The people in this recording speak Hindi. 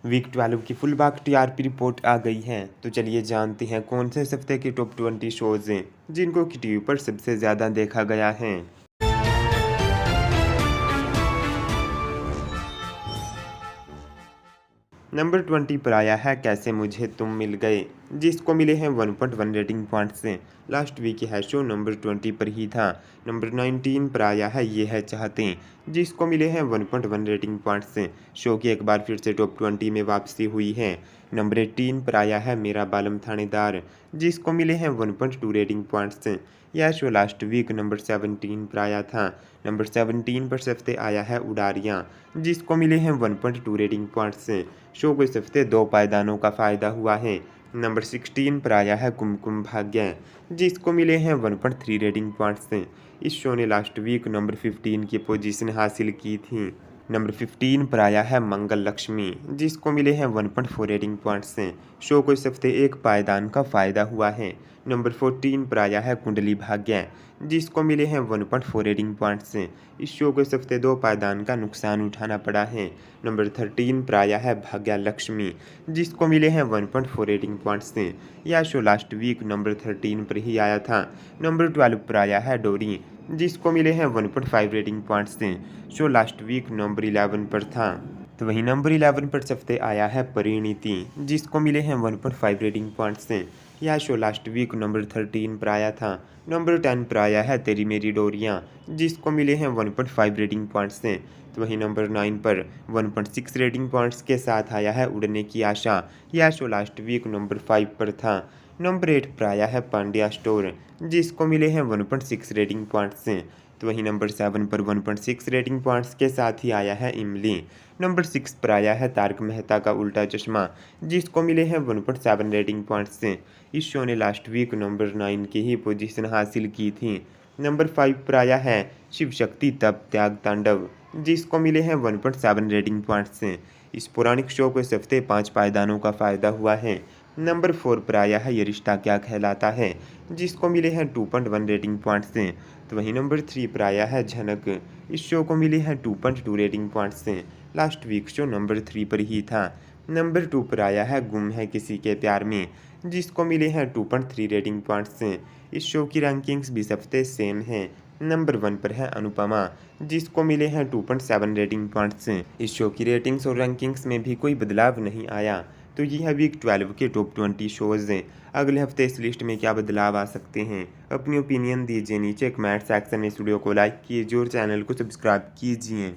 वीक 12 की फुल बाग टीआरपी रिपोर्ट आ गई है, तो चलिए जानते हैं कौन से इस हफ्ते के टॉप 20 शोज हैं जिनको कि टीवी पर सबसे ज़्यादा देखा गया है। नंबर 20 पर आया है कैसे मुझे तुम मिल गए, जिसको मिले हैं 1.1 रेटिंग पॉइंट्स से। लास्ट वीक यह शो नंबर 20 पर ही था। नंबर 19 पर आया है ये है चाहते, जिसको मिले हैं 1.1 रेटिंग पॉइंट्स से। शो की एक बार फिर से टॉप 20 में वापसी हुई है। नंबर 18 पर आया है मेरा बालम थानेदार, जिसको मिले हैं 1.2 रेटिंग पॉइंट्स से। यह शो लास्ट वीक नंबर 17 पर आया था। नंबर 17 पर सबसे आया है उडारियाँ, जिसको मिले हैं 1.2 रेटिंग पॉइंट्स से। शो को इस हफ्ते 2 पायदानों का फ़ायदा हुआ है। नंबर 16 पर आया है कुमकुम भाग्य, जिसको मिले हैं 1.3 रेटिंग पॉइंट्स से। इस शो ने लास्ट वीक नंबर 15 की पोजीशन हासिल की थी। नंबर 15 पर आया है मंगल लक्ष्मी, जिसको मिले हैं 1.4 रेटिंग पॉइंट्स से। शो को इस हफ्ते एक पायदान का फ़ायदा हुआ है। नंबर 14 पर आया है कुंडली भाग्य, जिसको मिले हैं 1.4 रेटिंग पॉइंट्स से। इस शो को इस हफ्ते 2 पायदान का नुकसान उठाना पड़ा है। नंबर 13 पर आया है भाग्य लक्ष्मी, जिसको मिले हैं 1.4 रेटिंग पॉइंट्स से। यह शो लास्ट वीक नंबर 13 पर ही आया था। नंबर 12 पर आया है डोरी, जिसको मिले हैं 1.5 रेटिंग पॉइंट्स से। शो लास्ट वीक नंबर 11 पर था। तो वहीं नंबर 11 पर सबसे आया है परिणीति, जिसको मिले हैं 1.5 रेटिंग पॉइंट्स से। यह शो लास्ट वीक नंबर 13 पर आया था। नंबर 10 पर आया है तेरी मेरी डोरियाँ, जिसको मिले हैं 1.5 रेटिंग पॉइंट्स से। तो वहीं नंबर 9 पर 1.6 रेटिंग पॉइंट्स के साथ आया है उड़ने की आशा। यह शो लास्ट वीक नंबर 5 पर था। नंबर 8 पर आया है पांड्या स्टोर, जिसको मिले हैं 1.6 रेटिंग पॉइंट्स से। तो वहीं नंबर 7 पर 1.6 रेटिंग पॉइंट्स के साथ ही आया है इमली। नंबर 6 पर आया है तारक मेहता का उल्टा चश्मा, जिसको मिले हैं 1.7 रेटिंग पॉइंट्स से। इस शो ने लास्ट वीक नंबर 9 की ही पोजीशन हासिल की थी। नंबर 5 पर आया है शिव शक्ति तप त्याग तांडव, जिसको मिले हैं 1.7 रेटिंग पॉइंट्स से। इस पौराणिक शो को इस हफ्ते 5 पायदानों का फ़ायदा हुआ है। नंबर 4 पर आया है ये रिश्ता क्या कहलाता है, जिसको मिले हैं 2.1 रेटिंग पॉइंट्स से। तो वहीं नंबर 3 पर आया है झनक, इस शो को मिले हैं 2.2 रेटिंग पॉइंट्स से। लास्ट वीक शो नंबर 3 पर ही था। नंबर 2 पर आया है गुम है किसी के प्यार में, जिसको मिले हैं 2.3 रेटिंग पॉइंट्स से। इस शो की रैंकिंग्स भी इस हफ्ते सेम है। नंबर 1 पर है अनुपमा, जिसको मिले हैं 2.7 रेटिंग पॉइंट्स से। इस शो की रेटिंग्स और रैंकिंग्स में भी कोई बदलाव नहीं आया। तो ये है वीक 12 के टॉप 20 शोज़ हैं। अगले हफ्ते इस लिस्ट में क्या बदलाव आ सकते हैं, अपनी ओपिनियन दीजिए नीचे कमेंट सेक्शन में। इस वीडियो को लाइक कीजिए और चैनल को सब्सक्राइब कीजिए।